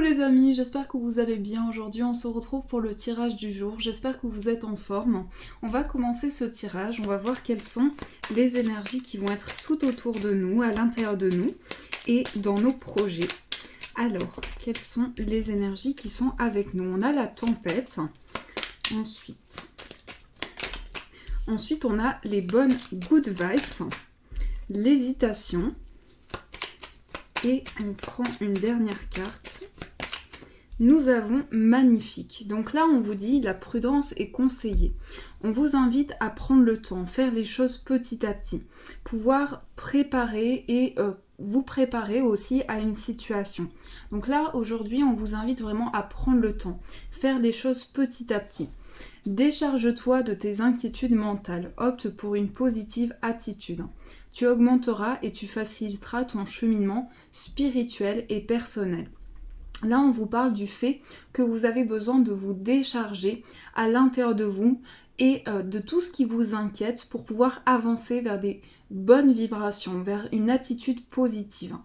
Coucou les amis, j'espère que vous allez bien. Aujourd'hui on se retrouve pour le tirage du jour, j'espère que vous êtes en forme. On va commencer ce tirage, on va voir quelles sont les énergies qui vont être tout autour de nous, à l'intérieur de nous et dans nos projets. Alors, quelles sont les énergies qui sont avec nous? On a la tempête, ensuite on a les bonnes good vibes, l'hésitation. Et on prend une dernière carte. Nous avons magnifique. Donc là, on vous dit la prudence est conseillée. On vous invite à prendre le temps, faire les choses petit à petit. Pouvoir préparer et vous préparer aussi à une situation. Donc là, aujourd'hui, on vous invite vraiment à prendre le temps, faire les choses petit à petit. Décharge-toi de tes inquiétudes mentales. Opte pour une positive attitude. Tu augmenteras et tu faciliteras ton cheminement spirituel et personnel. Là, on vous parle du fait que vous avez besoin de vous décharger à l'intérieur de vous et de tout ce qui vous inquiète pour pouvoir avancer vers des bonnes vibrations, vers une attitude positive.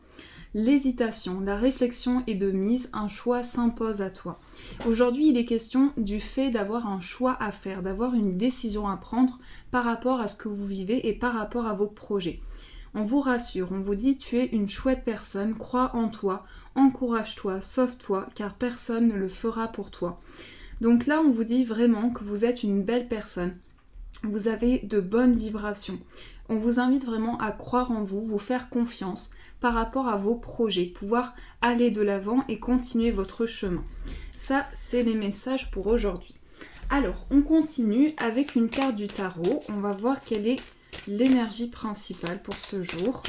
L'hésitation, la réflexion est de mise, un choix s'impose à toi. Aujourd'hui, il est question du fait d'avoir un choix à faire, d'avoir une décision à prendre par rapport à ce que vous vivez et par rapport à vos projets. On vous rassure, on vous dit tu es une chouette personne, crois en toi, encourage-toi, sauve-toi, car personne ne le fera pour toi. Donc là, on vous dit vraiment que vous êtes une belle personne. Vous avez de bonnes vibrations. On vous invite vraiment à croire en vous, vous faire confiance par rapport à vos projets, pouvoir aller de l'avant et continuer votre chemin. Ça, c'est les messages pour aujourd'hui. Alors, on continue avec une carte du tarot. On va voir quelle est l'énergie principale pour ce jour.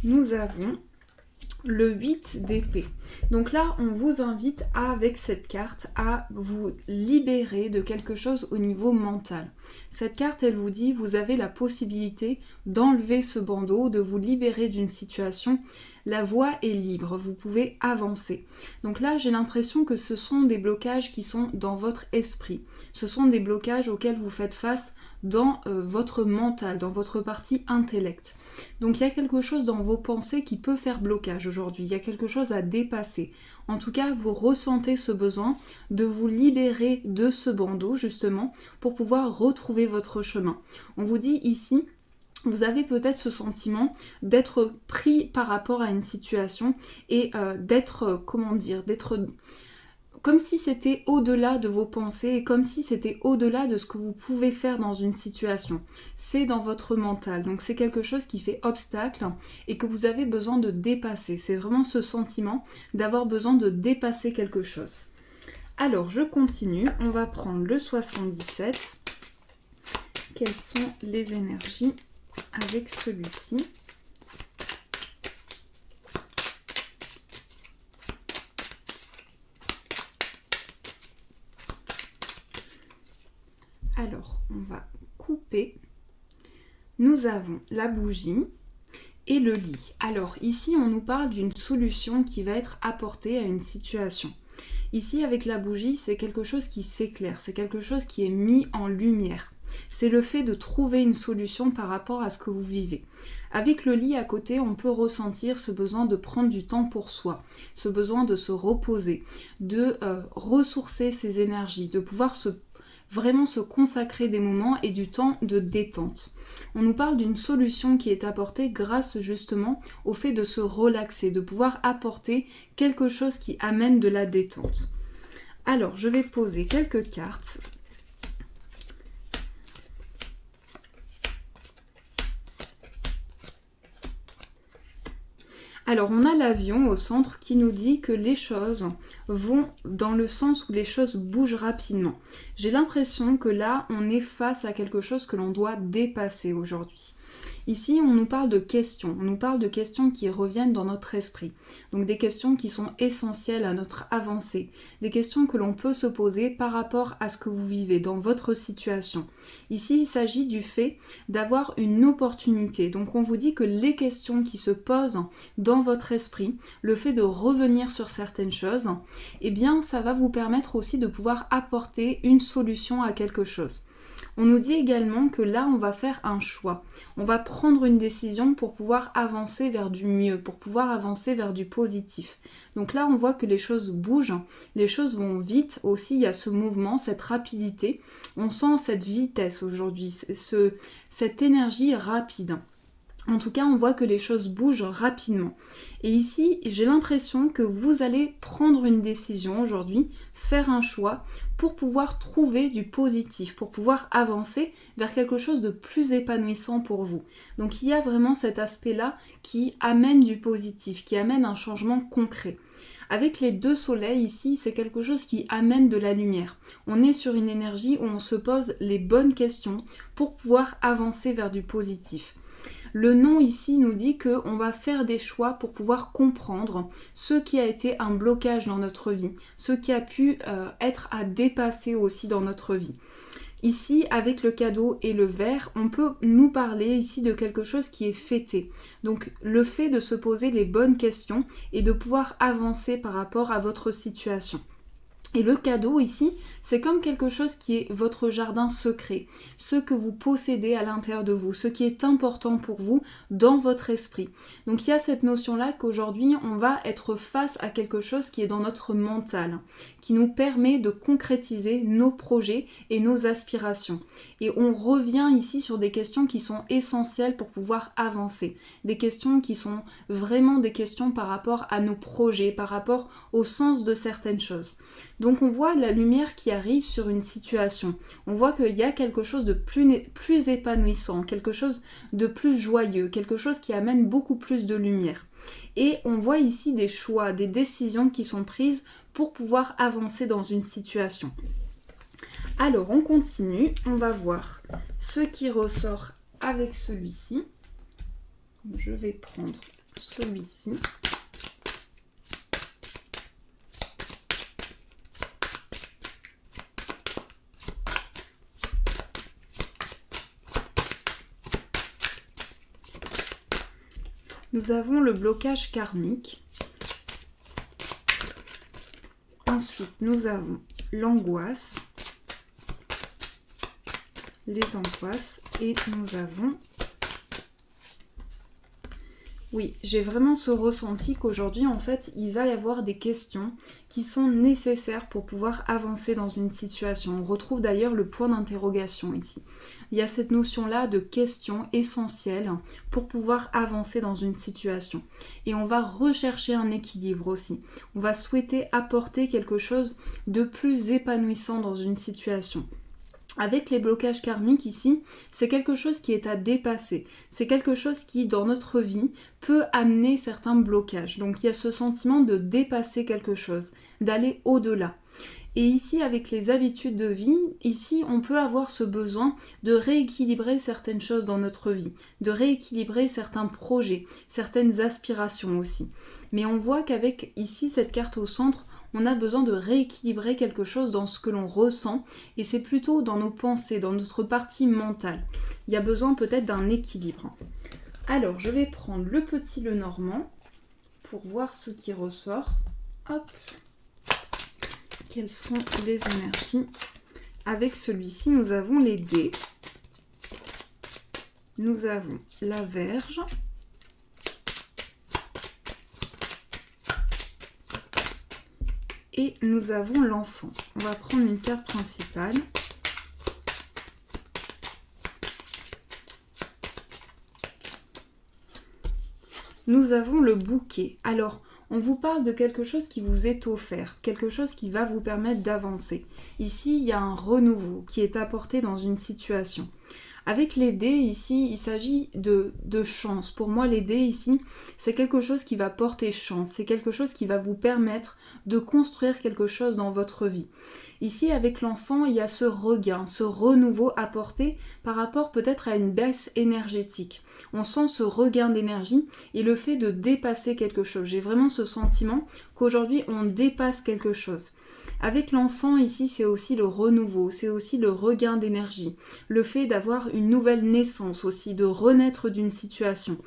Nous avons le 8 d'épée. Donc là, on vous invite avec cette carte à vous libérer de quelque chose au niveau mental. Cette carte, elle vous dit, vous avez la possibilité d'enlever ce bandeau, de vous libérer d'une situation. La voie est libre, vous pouvez avancer. Donc là, j'ai l'impression que ce sont des blocages qui sont dans votre esprit. Ce sont des blocages auxquels vous faites face dans votre mental, dans votre partie intellect. Donc il y a quelque chose dans vos pensées qui peut faire blocage aujourd'hui. Il y a quelque chose à dépasser. En tout cas, vous ressentez ce besoin de vous libérer de ce bandeau, justement, pour pouvoir retrouver votre chemin. On vous dit ici, vous avez peut-être ce sentiment d'être pris par rapport à une situation et d'être comme si c'était au-delà de vos pensées et comme si c'était au-delà de ce que vous pouvez faire dans une situation. C'est dans votre mental, donc c'est quelque chose qui fait obstacle et que vous avez besoin de dépasser. C'est vraiment ce sentiment d'avoir besoin de dépasser quelque chose. Alors, je continue. On va prendre le 77. Quelles sont les énergies avec celui-ci? Alors, on va couper. Nous avons la bougie et le lit. Alors, ici, on nous parle d'une solution qui va être apportée à une situation. Ici, avec la bougie, c'est quelque chose qui s'éclaire, c'est quelque chose qui est mis en lumière. C'est le fait de trouver une solution par rapport à ce que vous vivez. Avec le lit à côté, on peut ressentir ce besoin de prendre du temps pour soi, ce besoin de se reposer, de ressourcer ses énergies, de pouvoir vraiment se consacrer des moments et du temps de détente. On nous parle d'une solution qui est apportée grâce justement au fait de se relaxer, de pouvoir apporter quelque chose qui amène de la détente. Alors, je vais poser quelques cartes. Alors, on a l'avion au centre qui nous dit que les choses vont dans le sens où les choses bougent rapidement. J'ai l'impression que là, on est face à quelque chose que l'on doit dépasser aujourd'hui. Ici, on nous parle de questions. On nous parle de questions qui reviennent dans notre esprit. Donc des questions qui sont essentielles à notre avancée. Des questions que l'on peut se poser par rapport à ce que vous vivez dans votre situation. Ici, il s'agit du fait d'avoir une opportunité. Donc on vous dit que les questions qui se posent dans votre esprit, le fait de revenir sur certaines choses, eh bien ça va vous permettre aussi de pouvoir apporter une solution à quelque chose. On nous dit également que là, on va faire un choix. On va prendre une décision pour pouvoir avancer vers du mieux, pour pouvoir avancer vers du positif. Donc là, on voit que les choses bougent, les choses vont vite aussi, il y a ce mouvement, cette rapidité. On sent cette vitesse aujourd'hui, cette énergie rapide. En tout cas, on voit que les choses bougent rapidement. Et ici, j'ai l'impression que vous allez prendre une décision aujourd'hui, faire un choix pour pouvoir trouver du positif, pour pouvoir avancer vers quelque chose de plus épanouissant pour vous. Donc il y a vraiment cet aspect-là qui amène du positif, qui amène un changement concret. Avec les 2 soleils ici, c'est quelque chose qui amène de la lumière. On est sur une énergie où on se pose les bonnes questions pour pouvoir avancer vers du positif. Le nom ici nous dit qu'on va faire des choix pour pouvoir comprendre ce qui a été un blocage dans notre vie, ce qui a pu être à dépasser aussi dans notre vie. Ici, avec le cadeau et le verre, on peut nous parler ici de quelque chose qui est fêté. Donc le fait de se poser les bonnes questions et de pouvoir avancer par rapport à votre situation. Et le cadeau ici, c'est comme quelque chose qui est votre jardin secret, ce que vous possédez à l'intérieur de vous, ce qui est important pour vous dans votre esprit. Donc il y a cette notion-là qu'aujourd'hui, on va être face à quelque chose qui est dans notre mental, qui nous permet de concrétiser nos projets et nos aspirations. Et on revient ici sur des questions qui sont essentielles pour pouvoir avancer, des questions qui sont vraiment des questions par rapport à nos projets, par rapport au sens de certaines choses. Donc on voit la lumière qui arrive sur une situation. On voit qu'il y a quelque chose de plus épanouissant, quelque chose de plus joyeux, quelque chose qui amène beaucoup plus de lumière. Et on voit ici des choix, des décisions qui sont prises pour pouvoir avancer dans une situation. Alors on continue, on va voir ce qui ressort avec celui-ci. Je vais prendre celui-ci. Nous avons le blocage karmique. Ensuite, nous avons l'angoisse, les angoisses et nous avons... Oui, j'ai vraiment ce ressenti qu'aujourd'hui, en fait, il va y avoir des questions qui sont nécessaires pour pouvoir avancer dans une situation. On retrouve d'ailleurs le point d'interrogation ici. Il y a cette notion-là de questions essentielles pour pouvoir avancer dans une situation. Et on va rechercher un équilibre aussi. On va souhaiter apporter quelque chose de plus épanouissant dans une situation. Avec les blocages karmiques ici, c'est quelque chose qui est à dépasser. C'est quelque chose qui, dans notre vie, peut amener certains blocages. Donc il y a ce sentiment de dépasser quelque chose, d'aller au-delà. Et ici, avec les habitudes de vie, ici, on peut avoir ce besoin de rééquilibrer certaines choses dans notre vie, de rééquilibrer certains projets, certaines aspirations aussi. Mais on voit qu'avec ici cette carte au centre, on a besoin de rééquilibrer quelque chose dans ce que l'on ressent et c'est plutôt dans nos pensées, dans notre partie mentale. Il y a besoin peut-être d'un équilibre. Alors, je vais prendre le petit Lenormand pour voir ce qui ressort. Hop. Quelles sont les énergies? Avec celui-ci, nous avons les dés. Nous avons la Vierge. Et nous avons l'enfant. On va prendre une carte principale. Nous avons le bouquet. Alors, on vous parle de quelque chose qui vous est offert, quelque chose qui va vous permettre d'avancer. Ici, il y a un renouveau qui est apporté dans une situation. Avec les dés ici, il s'agit de chance. Pour moi, les dés ici, c'est quelque chose qui va porter chance. C'est quelque chose qui va vous permettre de construire quelque chose dans votre vie. Ici, avec l'enfant, il y a ce regain, ce renouveau apporté par rapport peut-être à une baisse énergétique. On sent ce regain d'énergie et le fait de dépasser quelque chose. J'ai vraiment ce sentiment qu'aujourd'hui, on dépasse quelque chose. Avec l'enfant, ici, c'est aussi le renouveau, c'est aussi le regain d'énergie. Le fait d'avoir une nouvelle naissance aussi, de renaître d'une situation.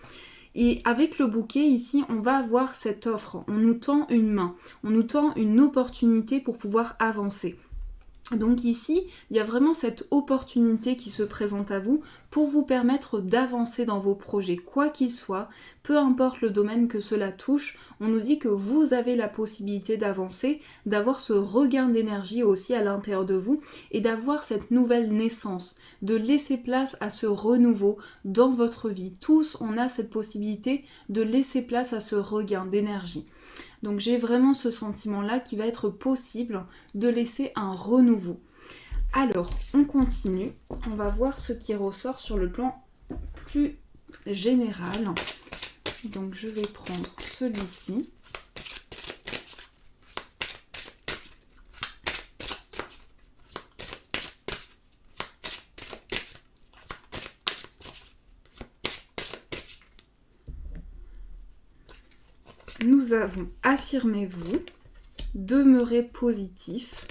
Et avec le bouquet, ici, on va avoir cette offre. On nous tend une main, on nous tend une opportunité pour pouvoir avancer. Donc ici, il y a vraiment cette opportunité qui se présente à vous pour vous permettre d'avancer dans vos projets, quoi qu'il soit, peu importe le domaine que cela touche, on nous dit que vous avez la possibilité d'avancer, d'avoir ce regain d'énergie aussi à l'intérieur de vous et d'avoir cette nouvelle naissance, de laisser place à ce renouveau dans votre vie. Tous, on a cette possibilité de laisser place à ce regain d'énergie. Donc j'ai vraiment ce sentiment-là qui va être possible de laisser un renouveau. Alors, on continue. On va voir ce qui ressort sur le plan plus général. Donc je vais prendre celui-ci. Nous avons affirmez-vous, demeurez positif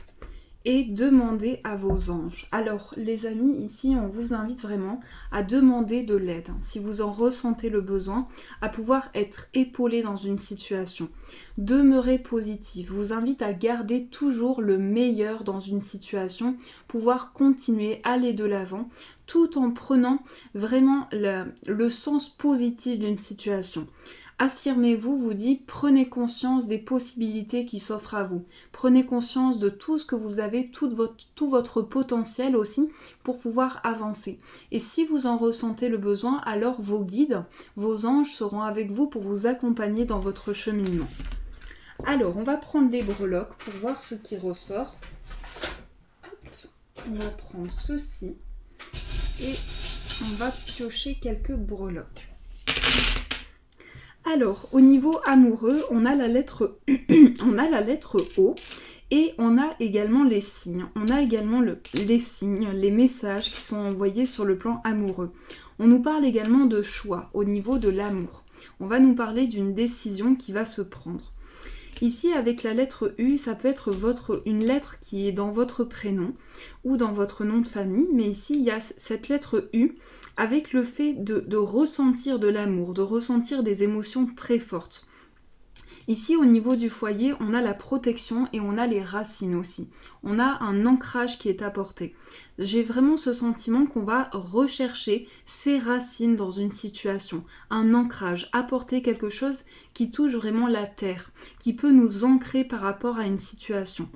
et demandez à vos anges. Alors les amis, ici on vous invite vraiment à demander de l'aide, si vous en ressentez le besoin, à pouvoir être épaulé dans une situation. Demeurez positif, vous invite à garder toujours le meilleur dans une situation, pouvoir continuer, aller de l'avant, tout en prenant vraiment le sens positif d'une situation. Affirmez-vous, vous dit, prenez conscience des possibilités qui s'offrent à vous. Prenez conscience de tout ce que vous avez, tout votre potentiel aussi pour pouvoir avancer. Et si vous en ressentez le besoin, alors vos guides, vos anges seront avec vous pour vous accompagner dans votre cheminement. Alors, on va prendre les breloques pour voir ce qui ressort. On va prendre ceci et on va piocher quelques breloques. Alors, au niveau amoureux, on a la lettre O et on a également les signes. On a également les signes, les messages qui sont envoyés sur le plan amoureux. On nous parle également de choix au niveau de l'amour. On va nous parler d'une décision qui va se prendre. Ici, avec la lettre U, ça peut être une lettre qui est dans votre prénom ou dans votre nom de famille, mais ici, il y a cette lettre U avec le fait de ressentir de l'amour, de ressentir des émotions très fortes. Ici, au niveau du foyer, on a la protection et on a les racines aussi. On a un ancrage qui est apporté. J'ai vraiment ce sentiment qu'on va rechercher ces racines dans une situation, un ancrage, apporter quelque chose qui touche vraiment la terre, qui peut nous ancrer par rapport à une situation.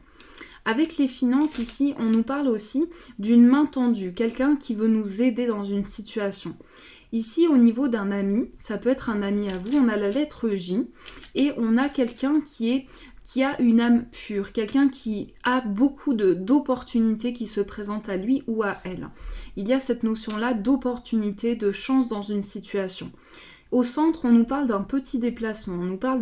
Avec les finances ici, on nous parle aussi d'une main tendue, quelqu'un qui veut nous aider dans une situation. Ici, au niveau d'un ami, ça peut être un ami à vous, on a la lettre J et on a quelqu'un qui a une âme pure, quelqu'un qui a beaucoup d'opportunités qui se présentent à lui ou à elle. Il y a cette notion-là d'opportunité, de chance dans une situation. Au centre, on nous parle d'un petit déplacement, on nous parle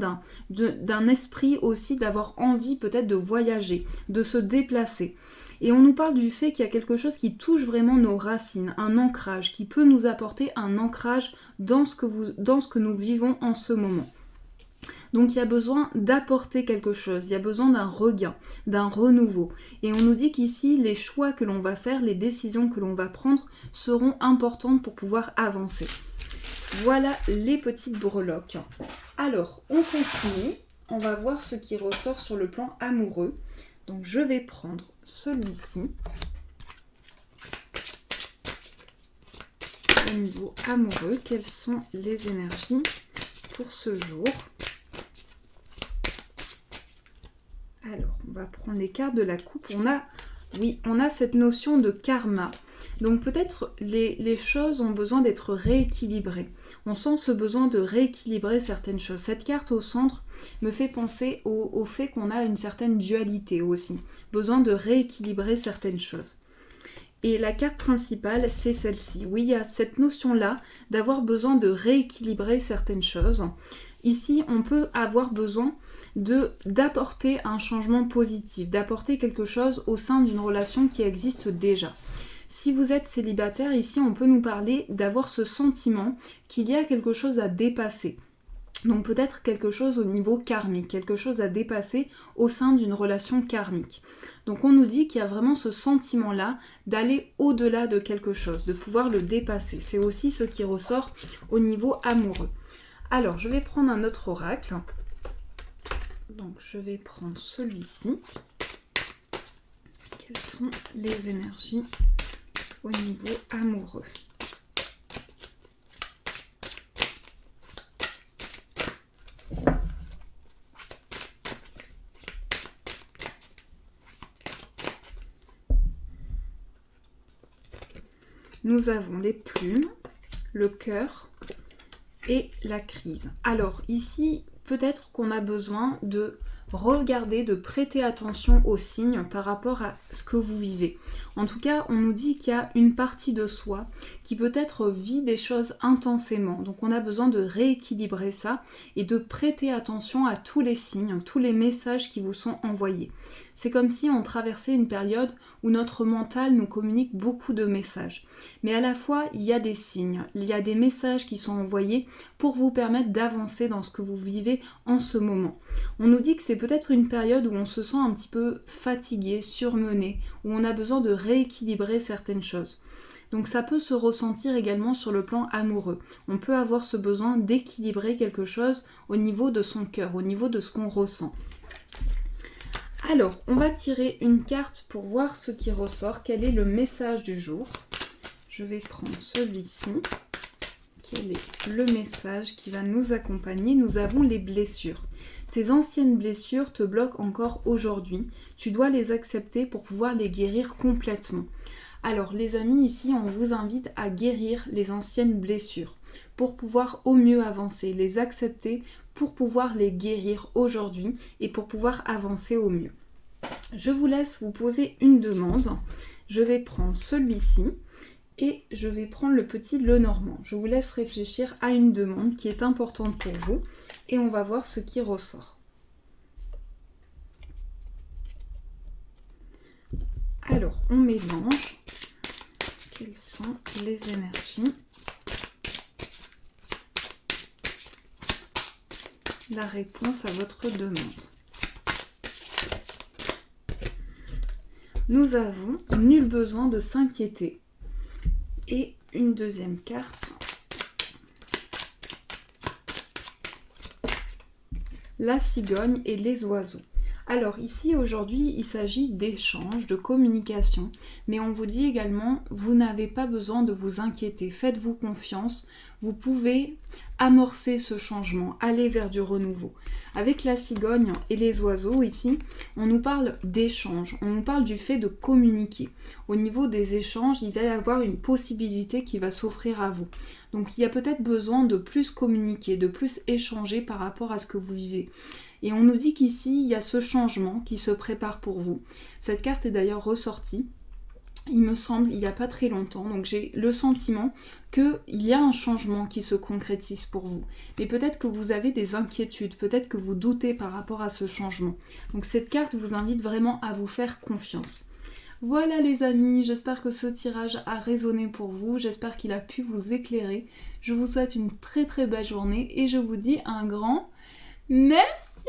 d'un esprit aussi d'avoir envie peut-être de voyager, de se déplacer. Et on nous parle du fait qu'il y a quelque chose qui touche vraiment nos racines, un ancrage, qui peut nous apporter un ancrage dans ce que nous vivons en ce moment. Donc il y a besoin d'apporter quelque chose, il y a besoin d'un regain, d'un renouveau. Et on nous dit qu'ici, les choix que l'on va faire, les décisions que l'on va prendre seront importantes pour pouvoir avancer. Voilà les petites breloques. Alors, on continue, on va voir ce qui ressort sur le plan amoureux. Donc je vais prendre celui-ci. Au niveau amoureux, quelles sont les énergies pour ce jour? Alors, on va prendre les cartes de la coupe. On a cette notion de karma. Donc peut-être les choses ont besoin d'être rééquilibrées. On sent ce besoin de rééquilibrer certaines choses. Cette carte au centre me fait penser au fait qu'on a une certaine dualité aussi. Besoin de rééquilibrer certaines choses. Et la carte principale, c'est celle-ci. Oui, il y a cette notion-là d'avoir besoin de rééquilibrer certaines choses. Ici, on peut avoir besoin d'apporter un changement positif, d'apporter quelque chose au sein d'une relation qui existe déjà. Si vous êtes célibataire, ici, on peut nous parler d'avoir ce sentiment qu'il y a quelque chose à dépasser. Donc peut-être quelque chose au niveau karmique, quelque chose à dépasser au sein d'une relation karmique. Donc on nous dit qu'il y a vraiment ce sentiment-là d'aller au-delà de quelque chose, de pouvoir le dépasser. C'est aussi ce qui ressort au niveau amoureux. Alors je vais prendre un autre oracle. Donc je vais prendre celui-ci. Quelles sont les énergies au niveau amoureux? Nous avons les plumes, le cœur et la crise. Alors ici, peut-être qu'on a besoin de regarder, de prêter attention aux signes par rapport à ce que vous vivez. En tout cas, on nous dit qu'il y a une partie de soi qui peut-être vit des choses intensément. Donc on a besoin de rééquilibrer ça et de prêter attention à tous les signes, tous les messages qui vous sont envoyés. C'est comme si on traversait une période où notre mental nous communique beaucoup de messages. Mais à la fois, il y a des signes, il y a des messages qui sont envoyés pour vous permettre d'avancer dans ce que vous vivez en ce moment. On nous dit que c'est peut-être une période où on se sent un petit peu fatigué, surmené, où on a besoin de rééquilibrer certaines choses. Donc ça peut se ressentir également sur le plan amoureux. On peut avoir ce besoin d'équilibrer quelque chose au niveau de son cœur, au niveau de ce qu'on ressent. Alors, on va tirer une carte pour voir ce qui ressort. Quel est le message du jour? Je vais prendre celui-ci. Quel est le message qui va nous accompagner? Nous avons les blessures. Tes anciennes blessures te bloquent encore aujourd'hui. Tu dois les accepter pour pouvoir les guérir complètement. Alors, les amis, ici, on vous invite à guérir les anciennes blessures pour pouvoir au mieux avancer, les accepter pour pouvoir les guérir aujourd'hui et pour pouvoir avancer au mieux. Je vous laisse vous poser une demande. Je vais prendre celui-ci et je vais prendre le petit Lenormand. Je vous laisse réfléchir à une demande qui est importante pour vous et on va voir ce qui ressort. Alors, on mélange. Quelles sont les énergies? La réponse à votre demande. Nous avons nul besoin de s'inquiéter. Et une deuxième carte. La cigogne et les oiseaux. Alors ici aujourd'hui il s'agit d'échanges, de communication, mais on vous dit également vous n'avez pas besoin de vous inquiéter, faites-vous confiance, vous pouvez amorcer ce changement, aller vers du renouveau. Avec la cigogne et les oiseaux ici, on nous parle d'échanges, on nous parle du fait de communiquer. Au niveau des échanges, il va y avoir une possibilité qui va s'offrir à vous. Donc il y a peut-être besoin de plus communiquer, de plus échanger par rapport à ce que vous vivez. Et on nous dit qu'ici, il y a ce changement qui se prépare pour vous. Cette carte est d'ailleurs ressortie, il me semble, il n'y a pas très longtemps. Donc j'ai le sentiment qu'il y a un changement qui se concrétise pour vous. Mais peut-être que vous avez des inquiétudes, peut-être que vous doutez par rapport à ce changement. Donc cette carte vous invite vraiment à vous faire confiance. Voilà les amis, j'espère que ce tirage a résonné pour vous, j'espère qu'il a pu vous éclairer. Je vous souhaite une très très belle journée et je vous dis un grand merci.